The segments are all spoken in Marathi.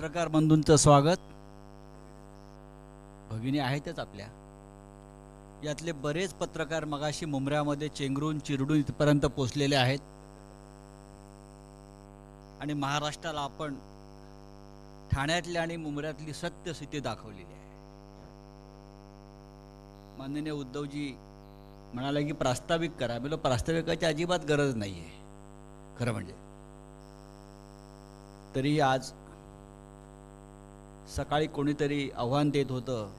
पत्रकार बंधूंचं स्वागत। भगिनी आहेतच आपल्या यातले बरेच पत्रकार मगाशी मुंबऱ्यामध्ये चेंगरून चिरडून इथपर्यंत पोहोचलेले आहेत आणि महाराष्ट्राला आपण ठाण्यातली आणि मुंबऱ्यातली सत्यस्थिती दाखवलेली आहे। माननीय उद्धवजी म्हणाले की प्रास्ताविक करा। मी प्रास्ताविकाची अजिबात गरज नाही आहे खरं म्हणजे। तरी आज सकाळी कोणीतरी आव्हान देत होतं,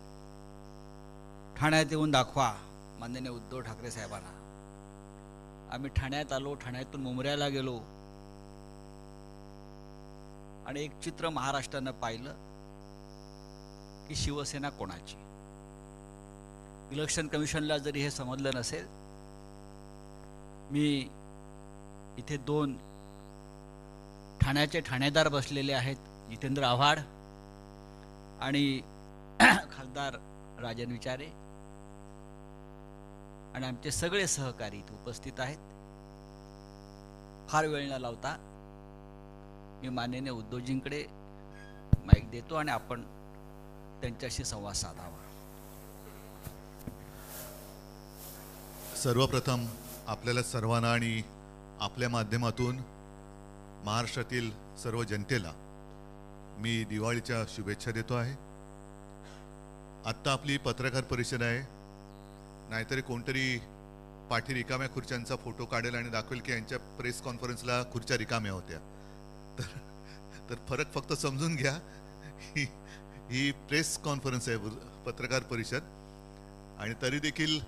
ठाण्यात येऊन दाखवा माननीय उद्धव ठाकरे साहेबांना। आम्ही ठाण्यात आलो, ठाण्यातून मुंबऱ्याला गेलो आणि एक चित्र महाराष्ट्रानं पाहिलं की शिवसेना कोणाची। इलेक्शन कमिशनला जरी हे समजलं नसेल, मी इथे दोन ठाण्याचे ठाणेदार बसलेले आहेत, जितेंद्र आव्हाड आणि खासदार राजन विचारे, आणि आमचे सगळे सहकारी इथे उपस्थित आहेत। फार वेळ न लावता मी माननीय उद्धवजींकडे माईक देतो आणि आपण त्यांच्याशी संवाद साधावा। सर्वप्रथम आपल्याला सर्वांना आणि आपल्या माध्यमातून महाराष्ट्रातील सर्व जनतेला मी दिवाळीच्या शुभेच्छा देतो आहे। आत्ता आपली पत्रकार परिषद आहे, नाहीतरी कोणतरी पाठी रिकाम्या खुर्च्यांचा फोटो काढेल आणि दाखवेल की यांच्या प्रेस कॉन्फरन्सला खुर्च्या रिकाम्या होत्या। तर फरक फक्त समजून घ्या, ही प्रेस कॉन्फरन्स आहे, पत्रकार परिषद, आणि तरी देखील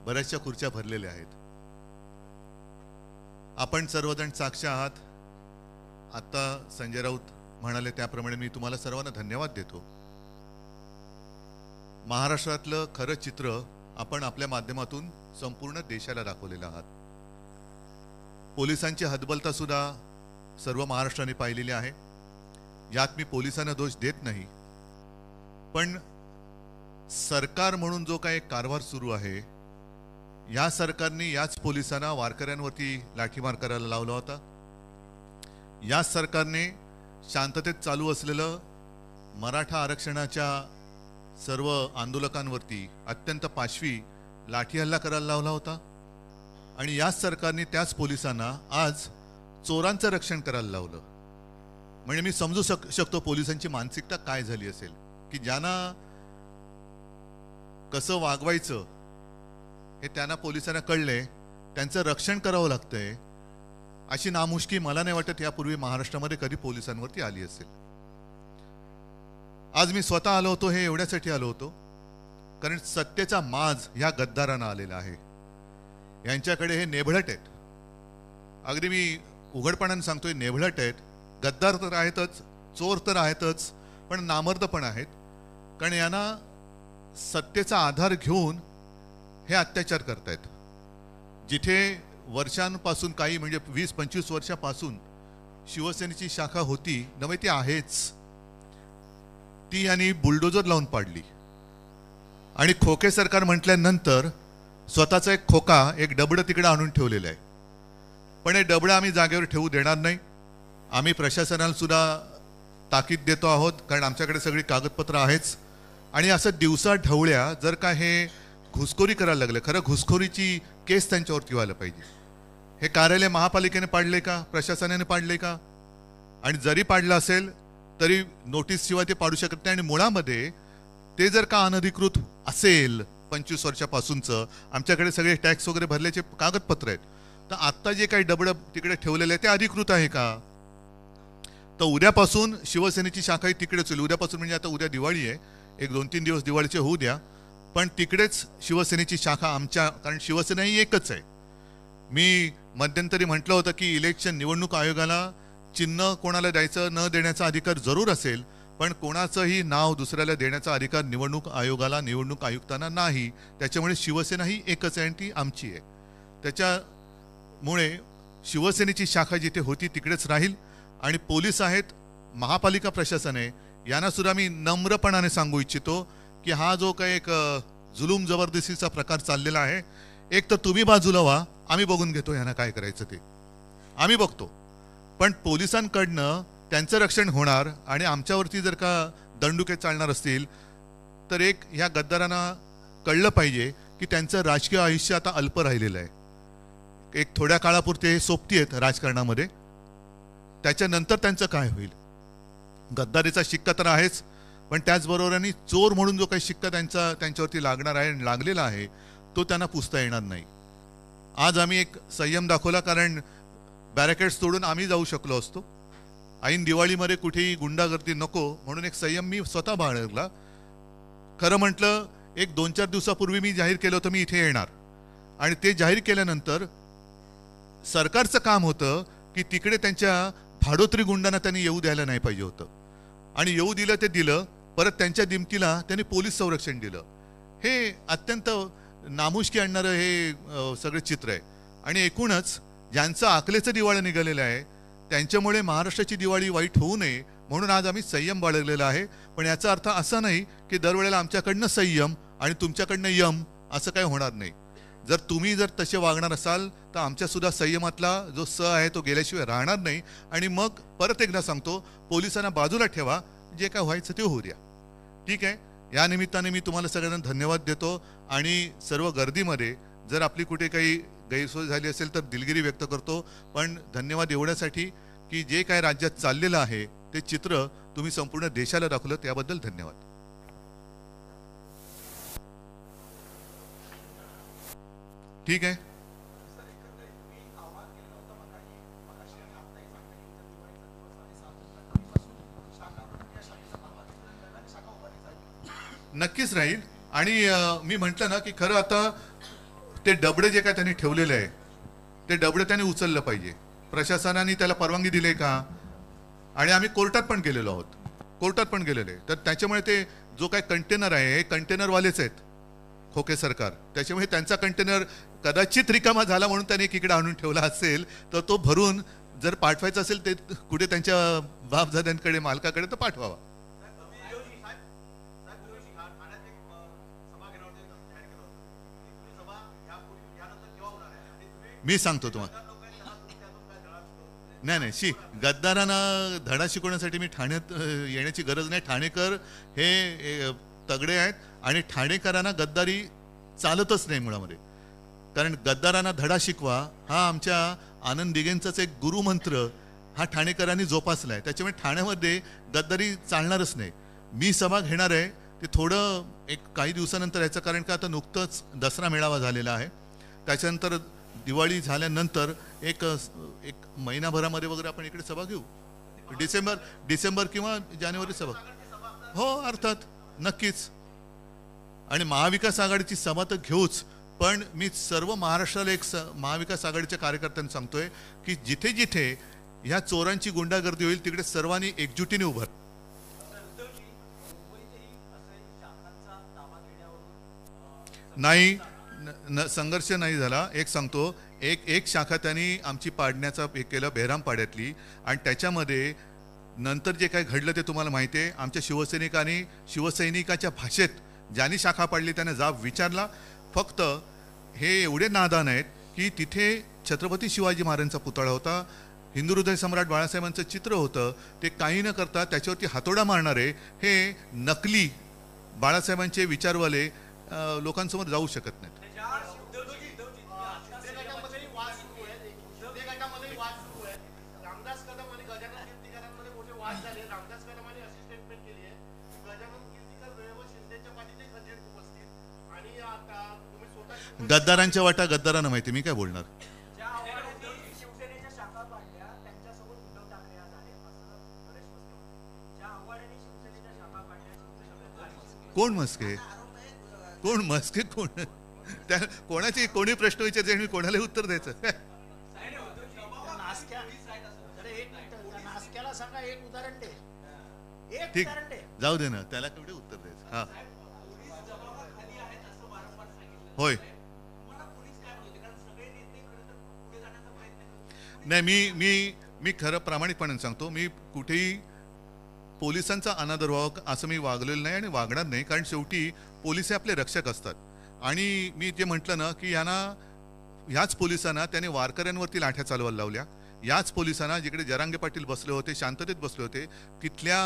बऱ्याचशा खुर्च्या भरलेल्या आहेत। आपण सर्वजण साक्ष आहात। आता संजय राऊत म्हणाले त्याप्रमाणे मी तुम्हाला सर्वांना धन्यवाद देतो। महाराष्ट्रातलं खरं चित्र आपण आपल्या माध्यमातून संपूर्ण देशाला दाखवलेलं आहात। पोलिसांची हतबलता सुद्धा सर्व महाराष्ट्राने पाहिलेली आहे। यात मी पोलिसांना दोष देत नाही, पण सरकार म्हणून जो काही कारभार सुरू आहे, या सरकारने याच पोलिसांना वारकऱ्यांवरती लाठीमार करायला लावला होता। याच सरकारने शांततेत चालू असलेलं मराठा आरक्षणाच्या सर्व आंदोलकांवरती अत्यंत पाशवी लाठी हल्ला करायला लावला होता। आणि याच सरकारने त्याच पोलिसांना आज चोरांचं रक्षण करायला लावलं। म्हणजे मी समजू शकतो पोलिसांची मानसिकता काय झाली असेल, की ज्यांना कसं वागवायचं हे त्यांना पोलिसांना कळले, त्यांचं रक्षण करावं लागतंय। अशी नामुष्की मला नाही वाटत यापूर्वी महाराष्ट्रामध्ये कधी पोलिसांवरती आली असेल। आज मी स्वतः आलो होतो, हे एवढ्यासाठी आलो होतो कारण सत्तेचा माज ह्या गद्दारांना आलेला आहे। यांच्याकडे हे नेभळट आहेत, अगदी मी उघडपणाने सांगतोय, नेभळट आहेत। गद्दार तर आहेतच, चोर तर आहेतच, पण नामर्द पण आहेत। कारण यांना सत्तेचा आधार घेऊन हे अत्याचार करतायत। जिथे वर्षांपासून, काही म्हणजे 20-25 वर्षापासून शिवसेनेची शाखा होती नव्हे, ती आहेच, ती यांनी बुलडोजर लावून पाडली। आणि खोके सरकार म्हटल्यानंतर स्वतःचा एक खोका, एक डबडं तिकडे आणून ठेवलेलं आहे। पण हे डबडं आम्ही जागेवर ठेवू देणार नाही। आम्ही प्रशासनाला सुद्धा ताकीद देतो आहोत, कारण आमच्याकडे सगळी कागदपत्र आहेच। आणि असं दिवसा ढवळ्या जर का हे घुसखोरी करायला लागले, खरं घुसखोरीची केस त्यांच्यावरती व्हायला पाहिजे। हे कार्यालय महापालिकेने पाडले का, प्रशासनाने पाडले का? आणि जरी पाडलं असेल तरी नोटीस शिवाय ते पाडू शकत नाही। आणि मुळामध्ये ते जर का अनधिकृत असेल, 25 वर्षापासूनचं आमच्याकडे सगळे टॅक्स वगैरे भरल्याचे कागदपत्र आहेत, तर आत्ता जे काही डबडं तिकडे ठेवलेलं आहे ते अधिकृत आहे का? तर उद्यापासून शिवसेनेची शाखाही तिकडेच होईल। उद्यापासून म्हणजे आता उद्या दिवाळी आहे, एक 2-3 दिवस दिवाळीचे होऊ द्या, पण तिकडेच शिवसेनेची शाखा आमच्या, कारण शिवसेना ही एकच आहे। मी मध्यंतरी म्हटलं होतं की इलेक्शन निवडणूक आयोगाला चिन्ह कोणाला द्यायचं न देण्याचा अधिकार जरूर असेल, पण कोणाचंही नाव दुसऱ्याला देण्याचा अधिकार निवडणूक आयोगाला, निवडणूक आयुक्तांना नाही। त्याच्यामुळे शिवसेना ही एकच आहे आणि ती आमची आहे। त्याच्यामुळे शिवसेनेची शाखा जिथे होती तिकडेच राहील। आणि पोलीस आहेत, महापालिका प्रशासन आहे, यांना सुद्धा मी नम्रपणाने सांगू इच्छितो की हा जो काही एक जुलूम जबरदस्तीचा प्रकार चाललेला आहे, एक तर तुम्ही बाजूला व्हा, आम्ही बघून घेतो यांना काय करायचं ते, आम्ही बघतो। पण पोलिसांकडनं त्यांचं रक्षण होणार आणि आमच्यावरती जर का दंडुके चालणार असतील तर एक ह्या गद्दारांना कळलं पाहिजे की त्यांचं राजकीय आयुष्य आता अल्प राहिलेलं आहे. एक थोड्या काळापुरते सोबती आहेत राजकारणामध्ये, त्याच्यानंतर त्यांचं काय होईल. गद्दारीचा शिक्का तर आहेच, पण त्याचबरोबराने चोर म्हणून जो काही शिक्का त्यांच्यावरती लागणार आहे, लागलेला आहे, तो त्यांना पुसता येणार नाही. आज आम्ही एक संयम दाखवला, कारण बॅरिकेड्स तोडून आम्ही जाऊ शकलो असतो. ऐन दिवाळीमध्ये कुठेही गुंडागर्दी नको म्हणून एक संयम मी स्वतः बाळगला. खरं म्हटलं, एक 2-4 दिवसापूर्वी मी जाहीर केलं होतं मी इथे येणार, आणि ते जाहीर केल्यानंतर सरकारचं काम होतं की तिकडे त्यांच्या भाडोत्री गुंडांना त्यांनी येऊ द्यायला नाही पाहिजे होतं, आणि येऊ दिलं ते दिलं. परत त्यांच्या दिमतीला त्यांनी पोलीस संरक्षण दिलं. हे अत्यंत नामुष्की आणणारं हे सगळं चित्र आहे. आणि एकूणच ज्यांचं आकलेचं दिवाळं निघालेलं आहे त्यांच्यामुळे महाराष्ट्राची दिवाळी वाईट होऊ नये म्हणून आज आम्ही संयम बाळगलेला आहे. पण याचा अर्थ असा नाही की दरवेळेला आमच्याकडनं संयम आणि तुमच्याकडनं यम असं काही होणार नाही. जर तुम्ही तसे वागणार असाल तर आमच्या सुद्धा संयमातला जो स आहे तो गेल्याशिवाय राहणार नाही. आणि मग परत एकदा सांगतो, पोलिसांना बाजूला ठेवा, जे काय व्हायचं ते होऊ द्या. ठीक आहे. या निमित्ताने मी तुम्हाला सगळ्यांना धन्यवाद देतो. आणि सर्व गर्दीमध्ये जर आपली कुठे काही गैरसोय झाली असेल तर दिलगिरी व्यक्त करतो. पण धन्यवाद एवढ्यासाठी की जे काय राज्यात चाललेलं आहे ते चित्र तुम्ही संपूर्ण देशाला दाखवलं, त्याबद्दल धन्यवाद. ठीक आहे. नक्कीच राहील. आणि मी म्हटलं ना की खरं आता ते डबडे जे काय त्यांनी ठेवलेले आहे ते डबडे त्यांनी उचललं पाहिजे. प्रशासनाने त्याला परवानगी दिली का? आणि आम्ही कोर्टात पण गेलेलो आहोत, कोर्टात पण गेलेले आहे. तर त्याच्यामुळे ते जो काय कंटेनर आहे हे कंटेनरवालेच आहेत, खोके सरकार. त्याच्यामुळे त्यांचा कंटेनर कदाचित रिकामा झाला म्हणून त्यांनी एकीकडे आणून ठेवला असेल, तर तो भरून जर पाठवायचा असेल ते कुठे त्यांच्या बापजाद्यांकडे, मालकाकडे, तर पाठवावा. मी सांगतो तुम्हाला. नाही, गद्दारांना धडा शिकवण्यासाठी मी ठाण्यात येण्याची गरज नाही. ठाणेकर हे तगडे आहेत आणि ठाणेकरांना गद्दारी चालतच नाही मुळामध्ये. कारण गद्दारांना धडा शिकवा हा आमच्या आनंद दिघेंचाच एक गुरुमंत्र हा ठाणेकरांनी जोपासला आहे. त्याच्यामुळे ठाण्यामध्ये गद्दारी चालणारच नाही. मी सभा घेणार आहे ते थोडं एक काही दिवसानंतर याचं, कारण का आता नुकतंच दसरा मेळावा झालेला आहे. त्याच्यानंतर दिवाळी झाल्यानंतर एक महिनाभरामध्ये वगैरे आपण इकडे सभा घेऊ. डिसेंबर किंवा जानेवारी सभा. हो, अर्थात, नक्कीच. आणि महाविकास आघाडीची सभा तर घेऊच, पण मी सर्व महाराष्ट्राला एक महाविकास आघाडीच्या कार्यकर्त्यांना सांगतोय की जिथे जिथे ह्या चोरांची गुंडागर्दी होईल तिकडे सर्वांनी एकजुटीने उभं. नाही, संघर्ष नाही झाला. एक सांगतो, एक शाखा त्यांनी आमची पाडण्याचा एक केलं बेहरामपाड्यातली, आणि त्याच्यामध्ये नंतर जे काय घडलं ते तुम्हाला माहिती आहे. आमच्या शिवसैनिकाच्या भाषेत ज्यांनी शाखा पाडली त्याने जाब विचारला. फक्त हे एवढे नादान आहेत की तिथे छत्रपती शिवाजी महाराजांचा पुतळा होता, हिंदू हृदय सम्राट बाळासाहेबांचं चित्र होतं, ते काही न करता त्याच्यावरती हातोडा मारणारे हे नकली बाळासाहेबांचे विचारवाले लोकांसमोर जाऊ शकत नाहीत. गद्दारांच्या वाटा गद्दारांना माहिती, मी काय बोलणार. कोण मस्के कोण त्या कोणाची कोणी प्रश्न विचारते आणि कोणाला उत्तर द्यायचं. ठीक, जाऊ दे ना, त्याला केवढे उत्तर द्यायचं. हा, होय. नाही, मी खरं प्रामाणिकपणे सांगतो, मी कुठेही पोलिसांचा अनादर व्हावा असं मी वागलेलं नाही आणि वागणार नाही. कारण शेवटी पोलीस हे आपले रक्षक असतात. आणि मी जे म्हटलं ना की ह्याच पोलिसांना त्याने वारकऱ्यांवरती लाठ्या चालवायला लावल्या, याच पोलिसांना जिकडे जरांगे पाटील बसले होते, शांततेत बसले होते, तिथल्या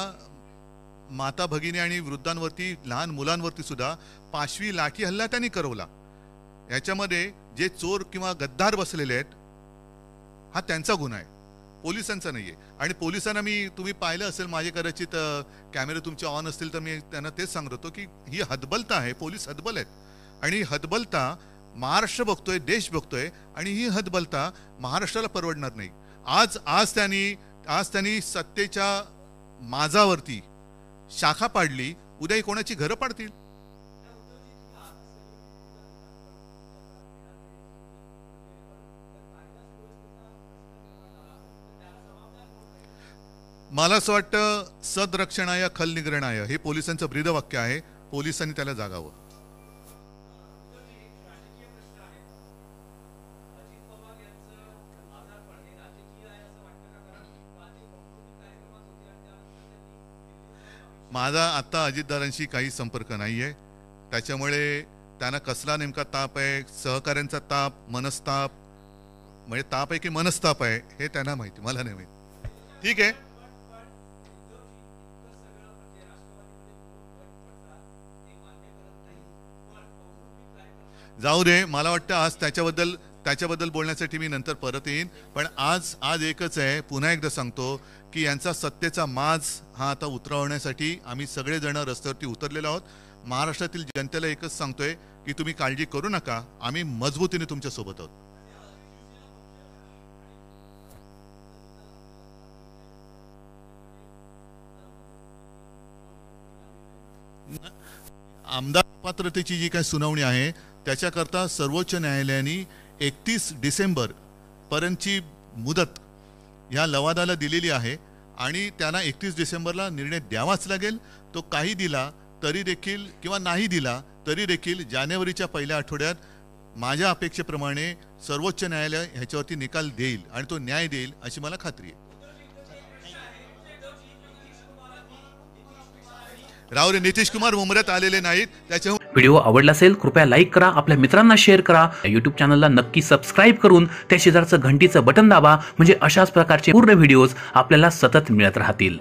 माता भगिनी आणि वृद्धांवरती, लहान मुलांवरती सुद्धा पाशवी लाठी हल्ला त्यांनी करवला. याच्यामध्ये जे चोर किंवा गद्दार बसलेले आहेत हा त्यांचा गुन्हा आहे, पोलिसांचा नाहीये. आणि पोलिसांना तुम्ही पाहिलं असेल, माझे कदाचित कॅमेरे तुमचे ऑन असतील तर मी त्यांना तेच सांगत होतो की ही हतबलता आहे, पोलीस हतबल आहेत. आणि हतबलता महाराष्ट्र बघतोय, देश बघतोय, आणि ही हतबलता महाराष्ट्राला परवडणार नाही. आज त्यांनी सत्तेच्या माजावरती शाखा पाडली, उद्या कोणाची घरं पाडतील. मला असं वाटतं सदरक्षणाय खल निग्रणाय हे पोलिसांचं ब्रीदवाक्य आहे. पोलिसांनी त्याला जागावं. माझा आता अजितदारांशी काही संपर्क नाहीये, त्याच्यामुळे त्यांना कसला नेमका ताप आहे, सहकाऱ्यांचा ताप, मनस्ताप, म्हणजे ताप आहे की मनस्ताप आहे हे त्यांना माहिती, मला नाही माहिती. ठीक आहे, जाऊ दे. मला वाटतं आज त्याच्याबद्दल बोलण्यासाठी मी नंतर परत येईन. पण आज एकच आहे, पुन्हा एकदा सांगतो की यांचा सत्तेचा माज हा आता उतरवण्यासाठी आम्ही सगळेजण रस्त्यावरती उतरलेलो आहोत. महाराष्ट्रातील जनतेला एकच सांगतोय की तुम्ही काळजी करू नका, आम्ही मजबूतीने तुमच्या सोबत आहोत. आमदार पात्रतेची जी काही सुनावणी आहे त्याच्याकरता सर्वोच्च न्यायालयाने 31 डिसेंबर पर्यंतची मुदत ह्या लवादाला दिलेली आहे आणि त्यांना 31 डिसेंबरला निर्णय द्यावाच लागेल. तो काही दिला तरी देखील किंवा नाही दिला तरी देखील जानेवारीच्या पहिल्या आठवड्यात माझ्या अपेक्षेप्रमाणे सर्वोच्च न्यायालय ह्याच्यावरती निकाल देईल आणि तो न्याय देईल अशी मला खात्री आहे. राव रे, नितीश कुमार मुंबईत आलेले नाहीत. त्याच्यामुळे व्हिडिओ आवडला असेल कृपया लाईक करा, आपल्या मित्रांना शेअर करा, YouTube चॅनलला नक्की सबस्क्राईब करून त्या शेजारचं घंटीचं बटन दाबा, म्हणजे अशाच प्रकारचे पूर्ण व्हिडिओज आपल्याला सतत मिळत राहतील.